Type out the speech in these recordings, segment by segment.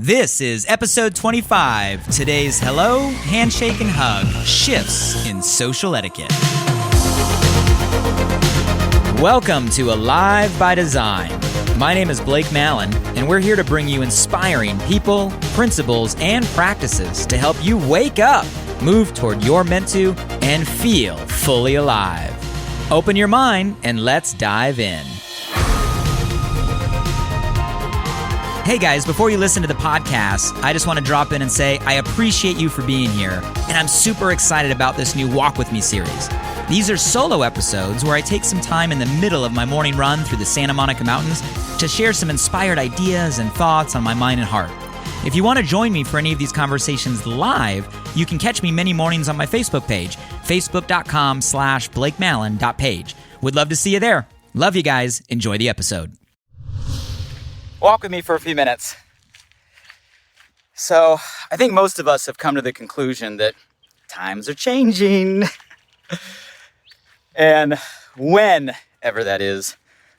This is episode 25. Today's Hello, Handshake, and Hug shifts in social etiquette. Welcome to Alive by Design. My name is Blake Mallon, and we're here to bring you inspiring people, principles, and practices to help you wake up, move toward your meant to, and feel fully alive. Open your mind and let's dive in. Hey guys, before you listen to the podcast, I just want to drop in and say I appreciate you for being here, and I'm super excited about this new Walk With Me series. These are solo episodes where I take some time in the middle of my morning run through the Santa Monica Mountains to share some inspired ideas and thoughts on my mind and heart. If you want to join me for any of these conversations live, you can catch me many mornings on my Facebook page, facebook.com/BlakeMallon.page. Would love to see you there. Love you guys. Enjoy the episode. Walk with me for a few minutes. So, I think most of us have come to the conclusion that times are changing. And whenever that is,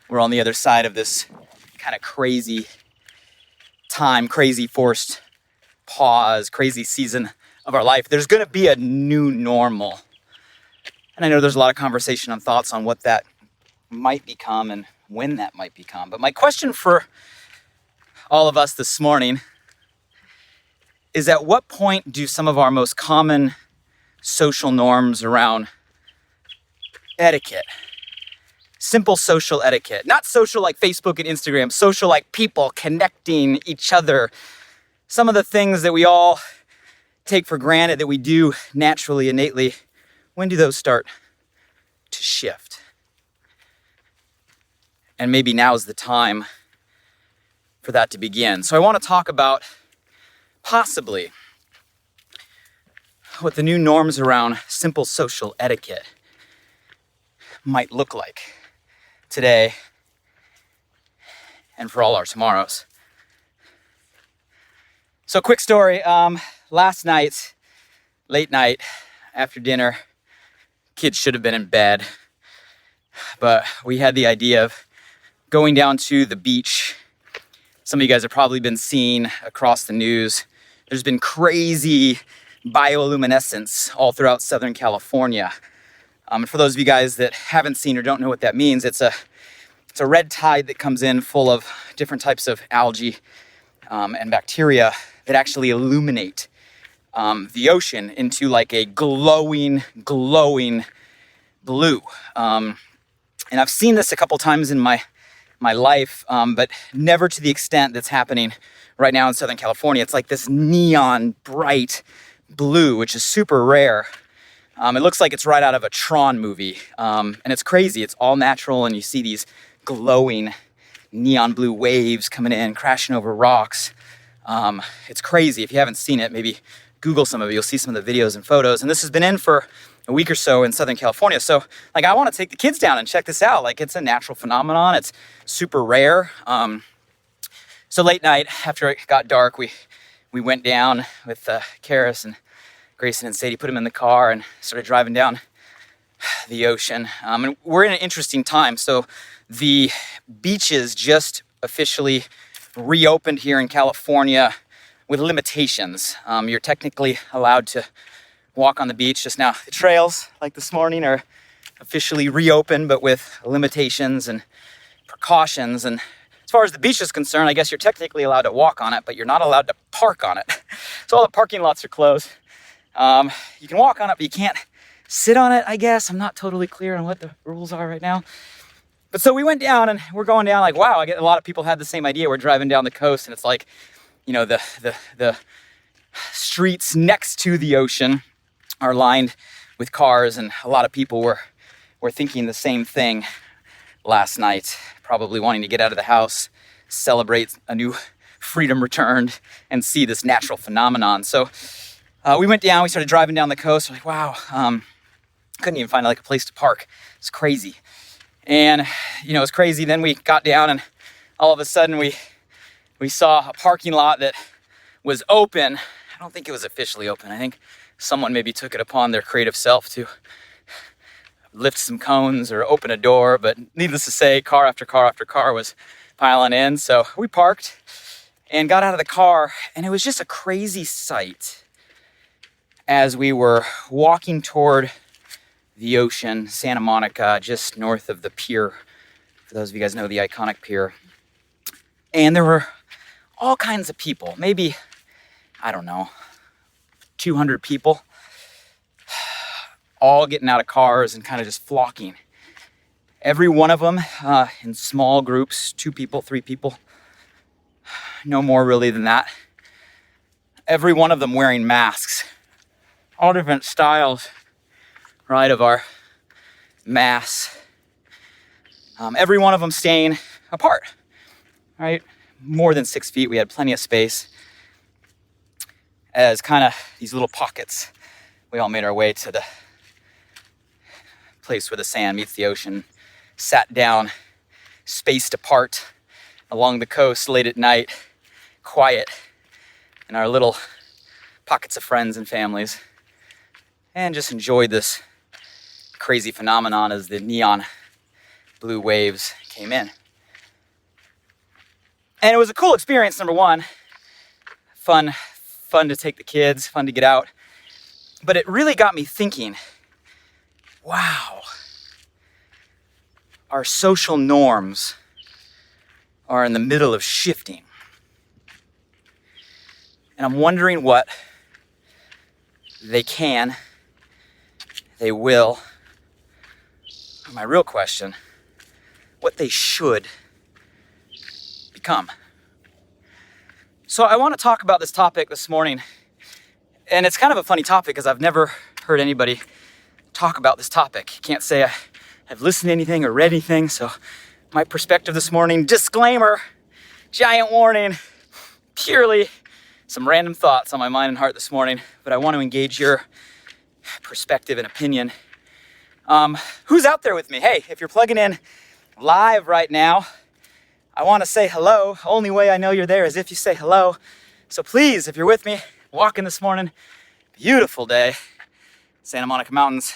we're on the other side of this kind of crazy time, crazy forced pause, crazy season of our life. There's going to be a new normal. And I know there's a lot of conversation and thoughts on what that might become and when that might become. But my question for all of us this morning is, at what point do some of our most common social norms around etiquette, simple social etiquette, not social like Facebook and Instagram, social like people connecting each other, some of the things that we all take for granted that we do naturally, innately, when do those start to shift? And maybe now is the time for that to begin. So I want to talk about possibly what the new norms around simple social etiquette might look like today and for all our tomorrows. So quick story, last night, late night, after dinner, kids should have been in bed, but we had the idea of going down to the beach. Some of you guys have probably been seeing across the news, there's been crazy bioluminescence all throughout Southern California. And for those of you guys that haven't seen or don't know what that means, it's a red tide that comes in full of different types of algae and bacteria that actually illuminate the ocean into like a glowing blue. And I've seen this a couple times in my life, but never to the extent that's happening right now in Southern California. It's like this neon bright blue, which is super rare. It looks like it's right out of a Tron movie, and it's crazy. It's all natural, and you see these glowing neon blue waves coming in, crashing over rocks. It's crazy. If you haven't seen it, maybe Google some of it. You'll see some of the videos and photos, and this has been in for a week or so in Southern California. So like, I want to take the kids down and check this out. Like, it's a natural phenomenon. It's super rare. So late night, after it got dark, we went down with Karis and Grayson and Sadie, put them in the car and started driving down the ocean. And we're in an interesting time. So the beaches just officially reopened here in California with limitations. You're technically allowed to walk on the beach just now. The trails, like this morning, are officially reopened, but with limitations and precautions. And as far as the beach is concerned, I guess you're technically allowed to walk on it, but you're not allowed to park on it. So all the parking lots are closed. You can walk on it, but you can't sit on it, I guess. I'm not totally clear on what the rules are right now. But so we went down, and we're going down like, wow, I get a lot of people had the same idea. We're driving down the coast, and it's like, you know, the streets next to the ocean are lined with cars, and a lot of people were thinking the same thing last night, probably wanting to get out of the house, celebrate a new freedom returned, and see this natural phenomenon. So we went down, we started driving down the coast. We're like, wow, couldn't even find like a place to park. It's crazy. And, you know, it's crazy. Then we got down, and all of a sudden we saw a parking lot that was open. I don't think it was officially open. I think someone maybe took it upon their creative self to lift some cones or open a door, but needless to say, car after car after car was piling in. So we parked, and got out of the car, and it was just a crazy sight as we were walking toward the ocean, Santa Monica, just north of the pier, for those of you guys know the iconic pier. And there were all kinds of people, maybe, I don't know, 200 people, all getting out of cars and kind of just flocking. Every one of them in small groups, 2 people, 3 people, no more really than that. Every one of them wearing masks, all different styles, right, of our mass. Every one of them staying apart, right? More than 6 feet. We had plenty of space. As kind of these little pockets, we all made our way to the place where the sand meets the ocean, sat down, spaced apart along the coast late at night, quiet in our little pockets of friends and families, and just enjoyed this crazy phenomenon as the neon blue waves came in. And it was a cool experience, number one. Fun to take the kids, fun to get out. But it really got me thinking, wow, our social norms are in the middle of shifting. And I'm wondering what they can, they will, or my real question, what they should become. So I want to talk about this topic this morning. And it's kind of a funny topic because I've never heard anybody talk about this topic. Can't say I've listened to anything or read anything. So my perspective this morning, disclaimer, giant warning, purely some random thoughts on my mind and heart this morning. But I want to engage your perspective and opinion. Who's out there with me? Hey, if you're plugging in live right now, I want to say hello. Only way I know you're there is if you say hello. So please, if you're with me, walking this morning, beautiful day, Santa Monica Mountains,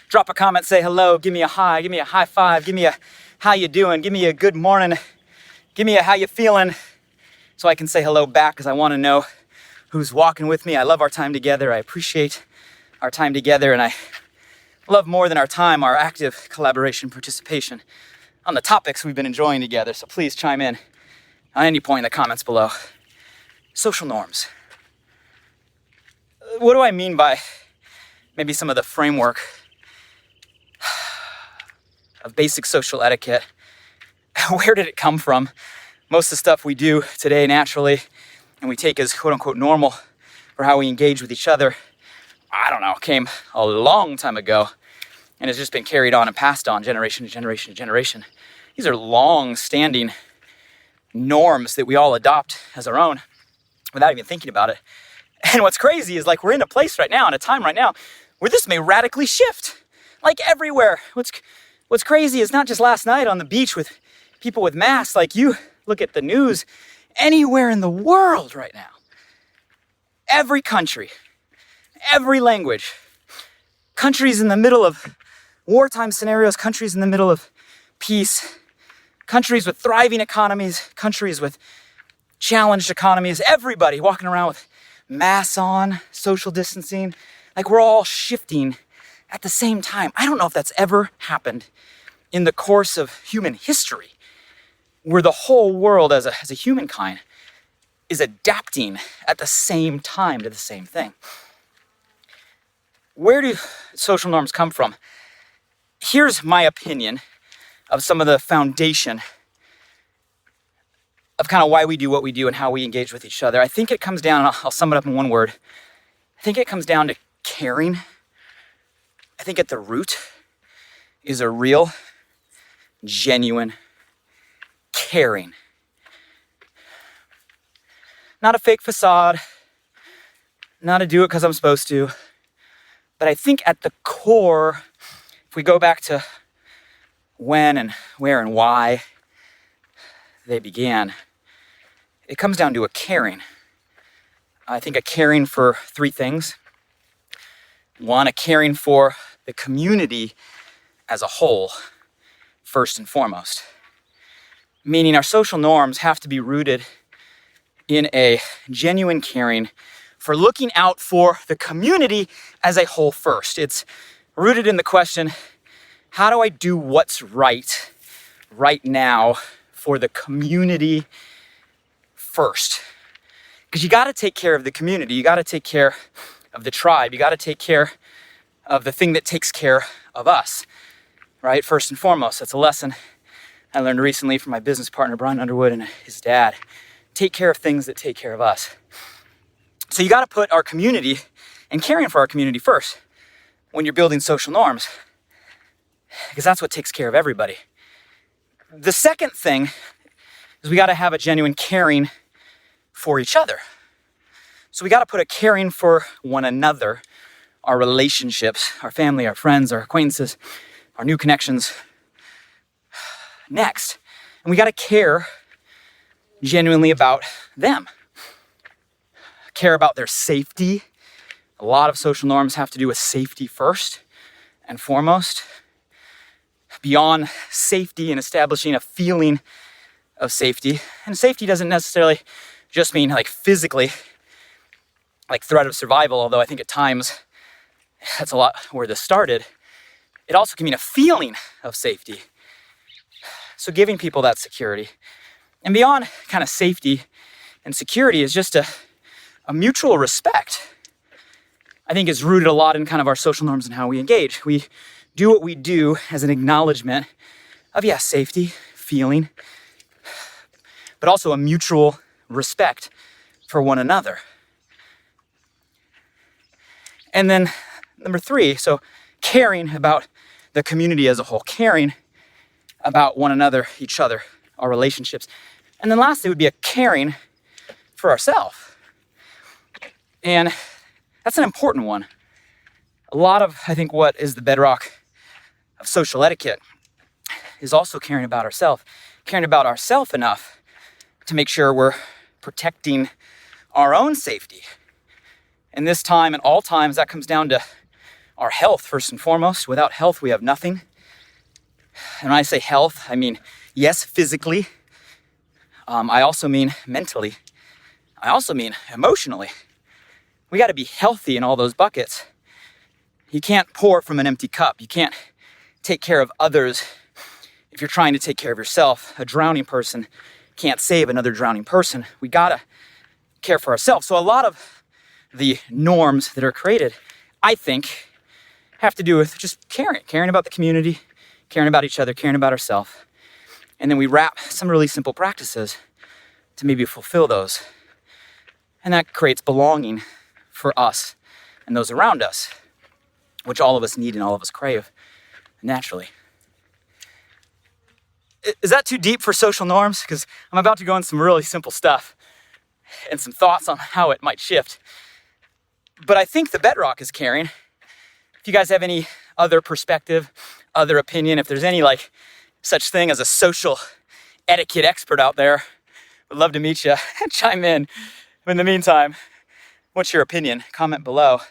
drop a comment, say hello, give me a hi, give me a high five, give me a how you doing, give me a good morning, give me a how you feeling, so I can say hello back because I want to know who's walking with me. I love our time together. I appreciate our time together, and I love more than our time, our active collaboration, participation on the topics we've been enjoying together. So please chime in on any point in the comments below. Social norms. What do I mean by maybe some of the framework of basic social etiquette? Where did it come from? Most of the stuff we do today naturally and we take as quote unquote normal for how we engage with each other, I don't know, came a long time ago and has just been carried on and passed on generation to generation to generation. These are long-standing norms that we all adopt as our own without even thinking about it. And what's crazy is like we're in a place right now, in a time right now, where this may radically shift, like everywhere. What's crazy is not just last night on the beach with people with masks, like you look at the news anywhere in the world right now. Every country, every language, countries in the middle of wartime scenarios, countries in the middle of peace, countries with thriving economies, countries with challenged economies, everybody walking around with masks on, social distancing, like we're all shifting at the same time. I don't know if that's ever happened in the course of human history, where the whole world as a humankind is adapting at the same time to the same thing. Where do social norms come from? Here's my opinion of some of the foundation of kind of why we do what we do and how we engage with each other. I think it comes down, and I'll sum it up in one word. I think it comes down to caring. I think at the root is a real, genuine caring. Not a fake facade, not to do it because I'm supposed to, but I think at the core, if we go back to when and where and why they began, it comes down to a caring. I think a caring for 3 things. One, a caring for the community as a whole, first and foremost. Meaning our social norms have to be rooted in a genuine caring for looking out for the community as a whole first. It's rooted in the question, how do I do what's right now for the community first? Because you got to take care of the community. You got to take care of the tribe. You got to take care of the thing that takes care of us, right? First and foremost, that's a lesson I learned recently from my business partner, Brian Underwood, and his dad. Take care of things that take care of us. So you got to put our community and caring for our community first when you're building social norms, because that's what takes care of everybody. The second thing is we got to have a genuine caring for each other. So we got to put a caring for one another, our relationships, our family, our friends, our acquaintances, our new connections next. And we got to care genuinely about them. Care about their safety. A lot of social norms have to do with safety first and foremost. Beyond safety and establishing a feeling of safety. And safety doesn't necessarily just mean like physically, like threat of survival, although I think at times that's a lot where this started. It also can mean a feeling of safety. So giving people that security. And beyond kind of safety and security is just a mutual respect. I think is rooted a lot in kind of our social norms and how we engage. We do what we do as an acknowledgement of, yes, safety, feeling, but also a mutual respect for one another. And then number 3, so caring about the community as a whole, caring about one another, each other, our relationships. And then lastly would be a caring for ourselves. And that's an important one. A lot of, I think, what is the bedrock of social etiquette is also caring about ourselves enough to make sure we're protecting our own safety. And this time and all times, that comes down to our health, first and foremost. Without health, we have nothing. And when I say health, I mean, yes, physically. I also mean mentally. I also mean emotionally. We got to be healthy in all those buckets. You can't pour from an empty cup. You can't take care of others if you're trying to take care of yourself. A drowning person can't save another drowning person. We got to care for ourselves. So a lot of the norms that are created, I think, have to do with just caring about the community, caring about each other, caring about ourselves. And then we wrap some really simple practices to maybe fulfill those. And that creates belonging for us and those around us, which all of us need and all of us crave naturally. Is that too deep for social norms? Because I'm about to go into some really simple stuff and some thoughts on how it might shift. But I think the bedrock is caring. If you guys have any other perspective, other opinion, if there's any like such thing as a social etiquette expert out there, would love to meet you. Chime in. But in the meantime, what's your opinion? Comment below.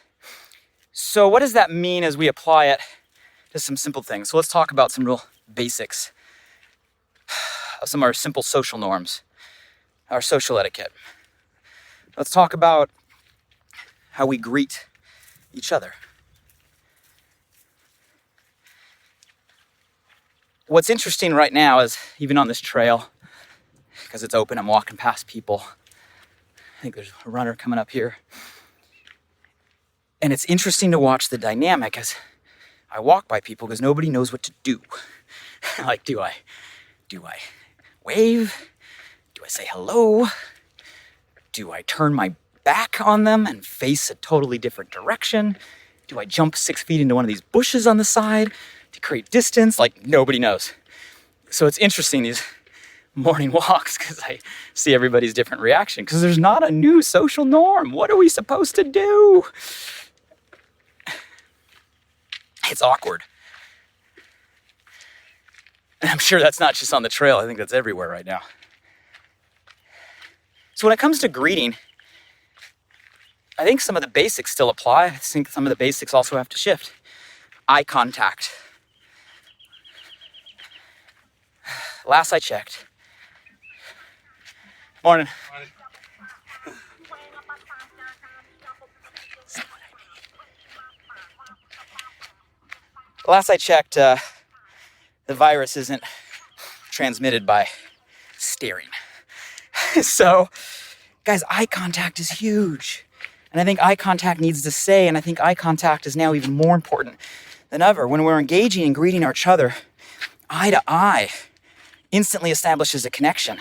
So what does that mean as we apply it to some simple things? So let's talk about some real basics of some of our simple social norms, our social etiquette. Let's talk about how we greet each other. What's interesting right now is, even on this trail, because it's open, I'm walking past people. I think there's a runner coming up here. And it's interesting to watch the dynamic as I walk by people because nobody knows what to do. Like, do I wave? Do I say hello? Do I turn my back on them and face a totally different direction? Do I jump 6 feet into one of these bushes on the side to create distance? Like, nobody knows. So it's interesting, these morning walks, because I see everybody's different reaction, because there's not a new social norm. What are we supposed to do? It's awkward. And I'm sure that's not just on the trail. I think that's everywhere right now. So when it comes to greeting, I think some of the basics still apply. I think some of the basics also have to shift. Eye contact. Last I checked. Morning. Last I checked, the virus isn't transmitted by staring. So, guys, eye contact is huge. And I think eye contact needs to stay, and I think eye contact is now even more important than ever. When we're engaging and greeting each other, eye to eye instantly establishes a connection.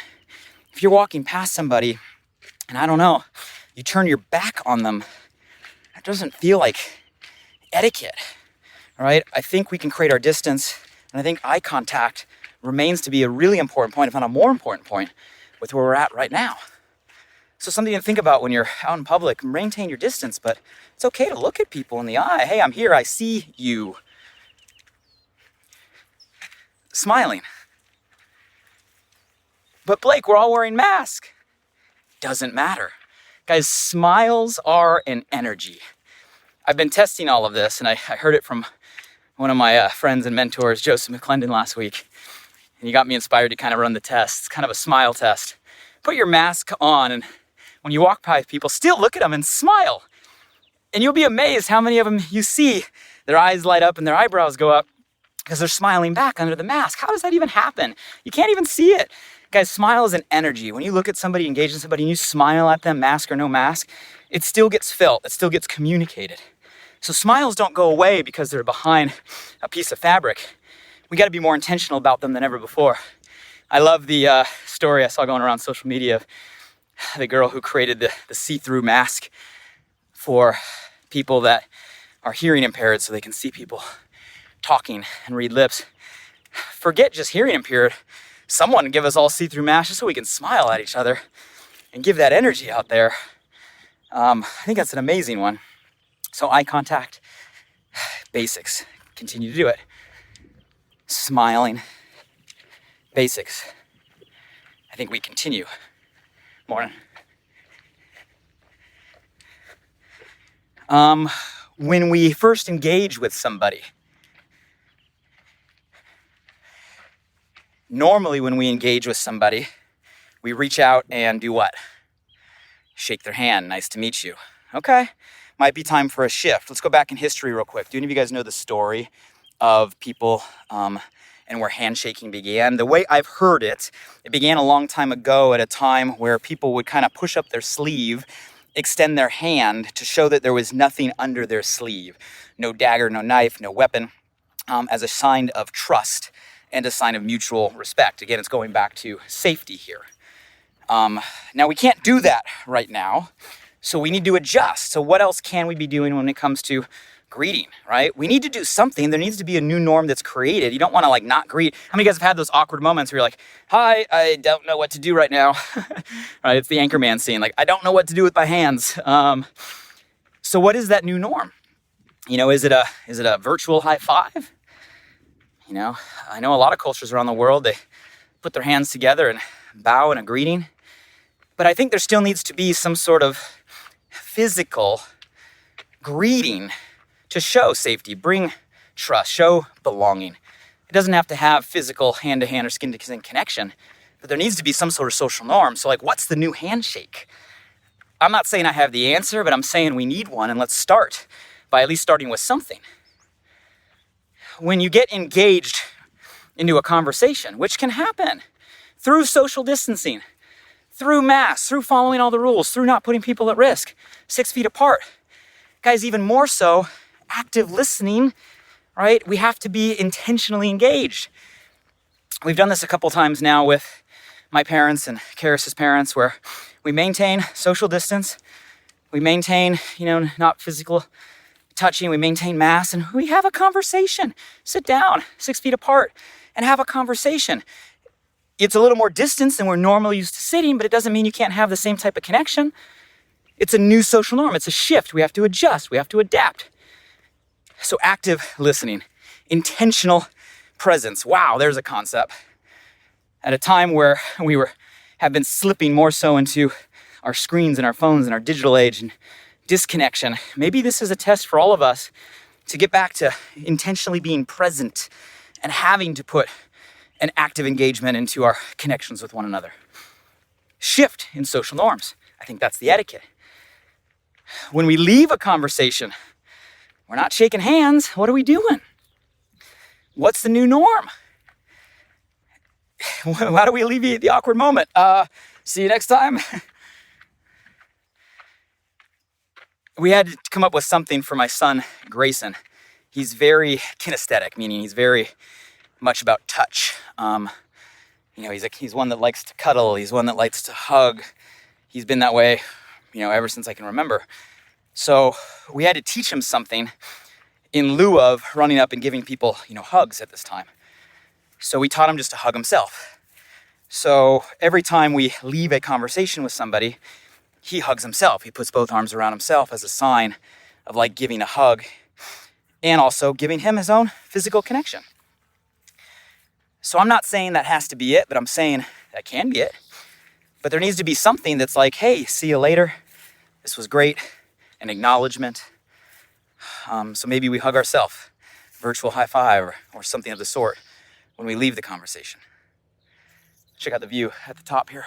If you're walking past somebody, and I don't know, you turn your back on them, it doesn't feel like etiquette, all right? I think we can create our distance, and I think eye contact remains to be a really important point, if not a more important point, with where we're at right now. So something to think about when you're out in public. Maintain your distance, but it's okay to look at people in the eye. Hey, I'm here, I see you. Smiling. But Blake, we're all wearing masks. Doesn't matter. Guys, smiles are an energy. I've been testing all of this, and I heard it from one of my friends and mentors, Joseph McClendon, last week. And he got me inspired to kind of run the test. It's kind of a smile test. Put your mask on, and when you walk by people, still look at them and smile. And you'll be amazed how many of them you see, their eyes light up and their eyebrows go up because they're smiling back under the mask. How does that even happen? You can't even see it. Guys, smile is an energy. When you look at somebody, engage in somebody, and you smile at them, mask or no mask, it still gets felt. It still gets communicated. So smiles don't go away because they're behind a piece of fabric. We got to be more intentional about them than ever before. I love the story I saw going around social media of the girl who created the see-through mask for people that are hearing impaired so they can see people talking and read lips. Forget just hearing impaired. Someone give us all see-through masks just so we can smile at each other and give that energy out there. I think that's an amazing one. So eye contact, basics, continue to do it. Smiling, basics. I think we continue. Morning. When we first engage with somebody, normally when we engage with somebody, we reach out and do what? Shake their hand. Nice to meet you. Okay. Might be time for a shift. Let's go back in history real quick. Do any of you guys know the story of people and where handshaking began? The way I've heard it, it began a long time ago at a time where people would kind of push up their sleeve, extend their hand to show that there was nothing under their sleeve. No dagger, no knife, no weapon, as a sign of trust and a sign of mutual respect. Again, it's going back to safety here. Now, we can't do that right now, so we need to adjust. So what else can we be doing when it comes to greeting, right? We need to do something. There needs to be a new norm that's created. You don't want to like not greet. How many of you guys have had those awkward moments where you're like, hi, I don't know what to do right now. Right? It's the Anchorman scene. Like, I don't know what to do with my hands. So what is that new norm? You know, is it a virtual high five? You know, I know a lot of cultures around the world, they put their hands together and bow in a greeting. But I think there still needs to be some sort of physical greeting to show safety, bring trust, show belonging. It doesn't have to have physical hand-to-hand or skin-to-skin connection, but there needs to be some sort of social norm. So like, what's the new handshake? I'm not saying I have the answer, but I'm saying we need one, and let's start by at least starting with something. When you get engaged into a conversation, which can happen through social distancing, through masks, through following all the rules, through not putting people at risk, 6 feet apart. Guys, even more so, active listening, right? We have to be intentionally engaged. We've done this a couple times now with my parents and Karis's parents, where we maintain social distance, we maintain, not physical touching, we maintain masks, and we have a conversation. Sit down, 6 feet apart, and have a conversation. It's a little more distance than we're normally used to sitting, but it doesn't mean you can't have the same type of connection. It's a new social norm. It's a shift. We have to adjust. We have to adapt. So active listening, intentional presence. Wow, there's a concept. At a time where we have been slipping more so into our screens and our phones and our digital age and disconnection, maybe this is a test for all of us to get back to intentionally being present and having to put an active engagement into our connections with one another. Shift in social norms. I think that's the etiquette. When we leave a conversation, we're not shaking hands. What are we doing? What's the new norm? How do we alleviate the awkward moment? See you next time. We had to come up with something for my son, Grayson. He's very kinesthetic, meaning he's very much about touch. He's one that likes to cuddle. He's one that likes to hug. He's been that way, ever since I can remember. So we had to teach him something in lieu of running up and giving people, hugs at this time. So we taught him just to hug himself. So every time we leave a conversation with somebody, he hugs himself. He puts both arms around himself as a sign of like giving a hug and also giving him his own physical connection. So I'm not saying that has to be it, but I'm saying that can be it. But there needs to be something that's like, hey, see you later. This was great. An acknowledgement. So maybe we hug ourselves, virtual high five or something of the sort when we leave the conversation. Check out the view at the top here.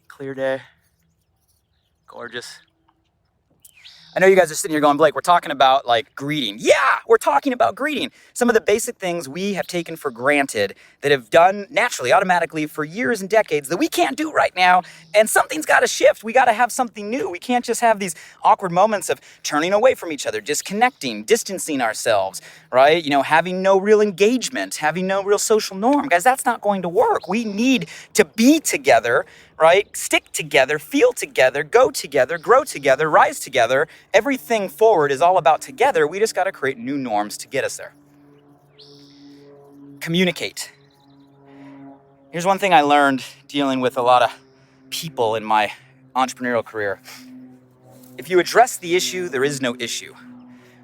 Clear day. Gorgeous. I know you guys are sitting here going, Blake, we're talking about like greeting. Yeah, we're talking about greeting. Some of the basic things we have taken for granted that have done naturally, automatically for years and decades that we can't do right now. And something's got to shift. We got to have something new. We can't just have these awkward moments of turning away from each other, disconnecting, distancing ourselves, right? Having no real engagement, having no real social norm. Guys, that's not going to work. We need to be together, right? Stick together, feel together, go together, grow together, rise together. Everything forward is all about together. We just got to create new norms to get us there. Communicate. Here's one thing I learned dealing with a lot of people in my entrepreneurial career. If you address the issue, there is no issue.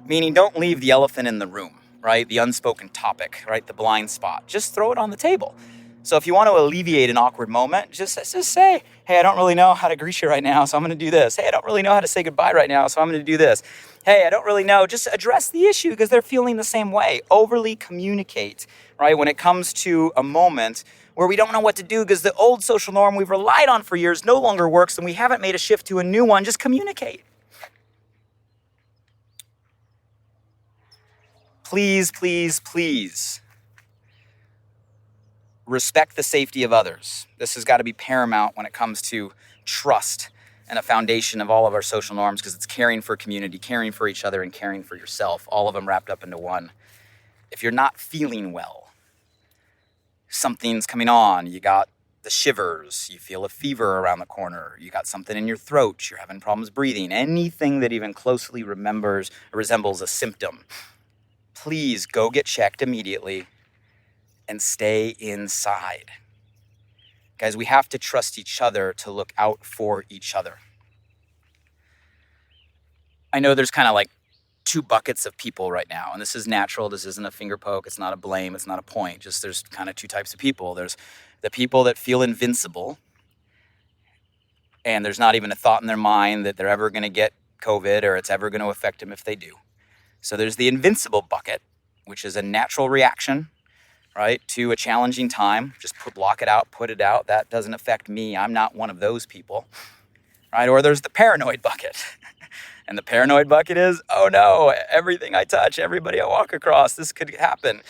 Meaning don't leave the elephant in the room, right? The unspoken topic, right? The blind spot. Just throw it on the table. So if you want to alleviate an awkward moment, just say, hey, I don't really know how to greet you right now, so I'm going to do this. Hey, I don't really know how to say goodbye right now, so I'm going to do this. Hey, I don't really know. Just address the issue because they're feeling the same way. Overly communicate, right? When it comes to a moment where we don't know what to do because the old social norm we've relied on for years no longer works and we haven't made a shift to a new one, just communicate. Please, please, please. Respect the safety of others. This has got to be paramount when it comes to trust and a foundation of all of our social norms because it's caring for community, caring for each other, and caring for yourself, all of them wrapped up into one. If you're not feeling well, something's coming on, you got the shivers, you feel a fever around the corner, you got something in your throat, you're having problems breathing, anything that even closely resembles a symptom, please go get checked immediately and stay inside. Guys, we have to trust each other to look out for each other. I know there's kind of like two buckets of people right now, and this is natural. This isn't a finger poke. It's not a blame. It's not a point. Just there's kind of two types of people. There's the people that feel invincible, and there's not even a thought in their mind that they're ever going to get COVID or it's ever going to affect them if they do. So there's the invincible bucket, which is a natural reaction, right, to a challenging time. Just block it out, put it out. That doesn't affect me. I'm not one of those people, right? Or there's the paranoid bucket. And the paranoid bucket is, oh no, everything I touch, everybody I walk across, this could happen.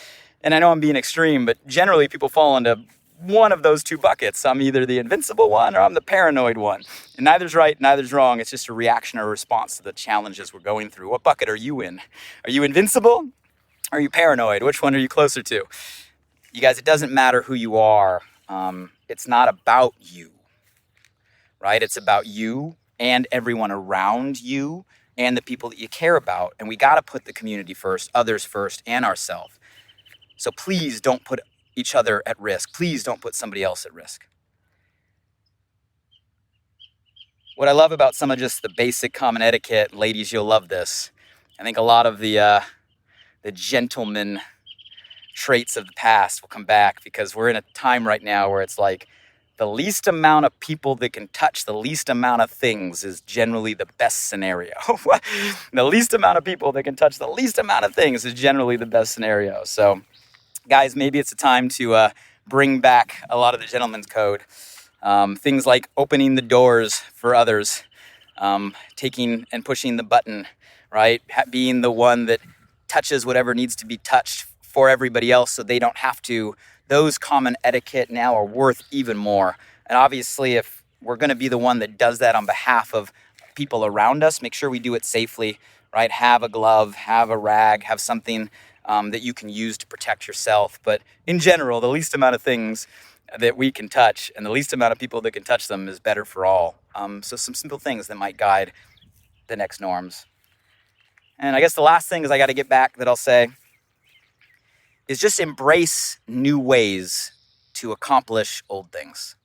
And I know I'm being extreme, but generally people fall into one of those two buckets. I'm either the invincible one or I'm the paranoid one. And neither's right, neither's wrong. It's just a reaction or a response to the challenges we're going through. What bucket are you in? Are you invincible? Are you paranoid? Which one are you closer to? You guys, it doesn't matter who you are. It's not about you, right? It's about you and everyone around you and the people that you care about. And we got to put the community first, others first, and ourselves. So please don't put each other at risk. Please don't put somebody else at risk. What I love about some of just the basic common etiquette, ladies, you'll love this. I think a lot of the gentleman traits of the past will come back because we're in a time right now where it's like the least amount of people that can touch the least amount of things is generally the best scenario. The least amount of people that can touch the least amount of things is generally the best scenario. So guys, maybe it's a time to bring back a lot of the gentleman's code. Things like opening the doors for others, taking and pushing the button, right? Being the one that touches whatever needs to be touched for everybody else so they don't have to. Those common etiquette now are worth even more. And obviously, if we're going to be the one that does that on behalf of people around us, make sure we do it safely, right? Have a glove, have a rag, have something that you can use to protect yourself. But in general, the least amount of things that we can touch and the least amount of people that can touch them is better for all. So some simple things that might guide the next norms. And I guess the last thing is I got to get back that I'll say is just embrace new ways to accomplish old things.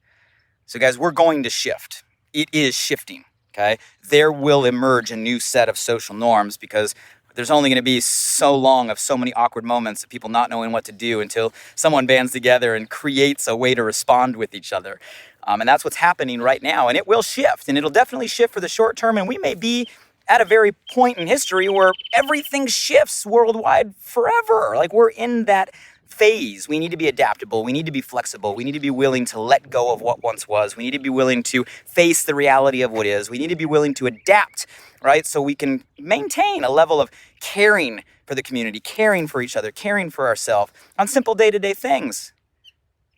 So guys, we're going to shift. It is shifting, okay? There will emerge a new set of social norms because there's only going to be so long of so many awkward moments of people not knowing what to do until someone bands together and creates a way to respond with each other. And that's what's happening right now. And it will shift, and it'll definitely shift for the short term. And we may be at a very point in history where everything shifts worldwide forever. Like, we're in that phase. We need to be adaptable. We need to be flexible. We need to be willing to let go of what once was. We need to be willing to face the reality of what is. We need to be willing to adapt, right? So we can maintain a level of caring for the community, caring for each other, caring for ourselves on simple day-to-day things.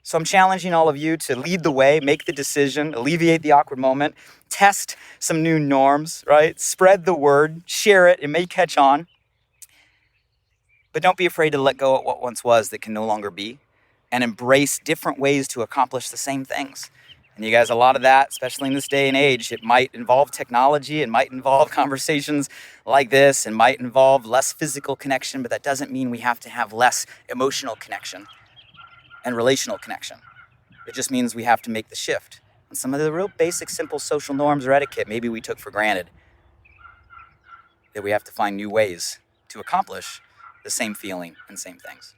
So I'm challenging all of you to lead the way, make the decision, alleviate the awkward moment, test some new norms, right? Spread the word, share it. It may catch on. But don't be afraid to let go of what once was that can no longer be, and embrace different ways to accomplish the same things. And you guys, a lot of that, especially in this day and age, it might involve technology, it might involve conversations like this, it might involve less physical connection, but that doesn't mean we have to have less emotional connection and relational connection. It just means we have to make the shift. And some of the real basic, simple social norms or etiquette maybe we took for granted, that we have to find new ways to accomplish the same feeling and same things.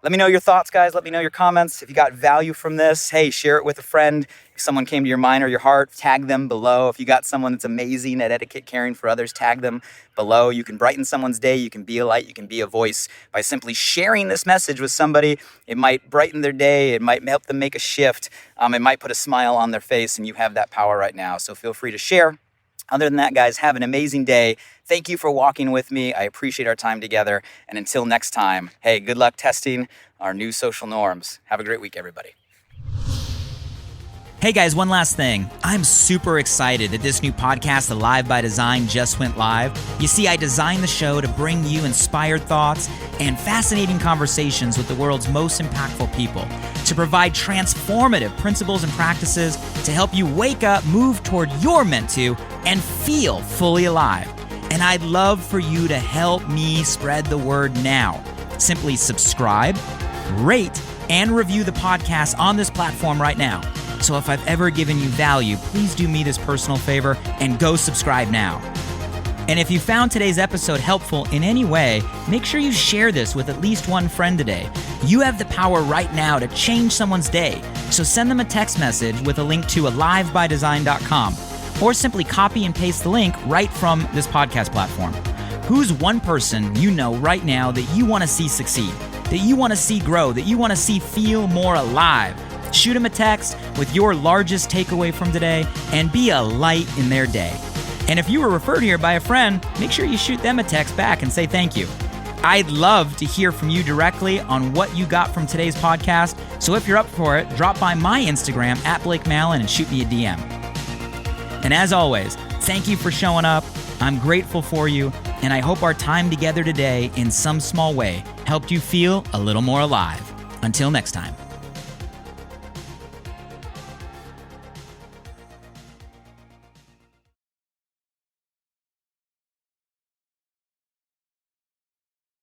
Let me know your thoughts, guys. Let me know your comments. If you got value from this, hey, share it with a friend. If someone came to your mind or your heart, tag them below. If you got someone that's amazing at etiquette, caring for others, tag them below. You can brighten someone's day. You can be a light. You can be a voice by simply sharing this message with somebody. It might brighten their day. It might help them make a shift. It might put a smile on their face, and you have that power right now. So feel free to share. Other than that, guys, have an amazing day. Thank you for walking with me. I appreciate our time together. And until next time, hey, good luck testing our new social norms. Have a great week, everybody. Hey guys, one last thing. I'm super excited that this new podcast, Alive by Design, just went live. You see, I designed the show to bring you inspired thoughts and fascinating conversations with the world's most impactful people, to provide transformative principles and practices to help you wake up, move toward your meant to, and feel fully alive. And I'd love for you to help me spread the word now. Simply subscribe, rate, and review the podcast on this platform right now. So if I've ever given you value, please do me this personal favor and go subscribe now. And if you found today's episode helpful in any way, make sure you share this with at least one friend today. You have the power right now to change someone's day. So send them a text message with a link to alivebydesign.com, or simply copy and paste the link right from this podcast platform. Who's one person you know right now that you want to see succeed, that you want to see grow, that you want to see feel more alive? Shoot them a text with your largest takeaway from today and be a light in their day. And if you were referred here by a friend, make sure you shoot them a text back and say thank you. I'd love to hear from you directly on what you got from today's podcast. So if you're up for it, drop by my Instagram @BlakeMallon and shoot me a DM. And as always, thank you for showing up. I'm grateful for you, and I hope our time together today in some small way helped you feel a little more alive. Until next time.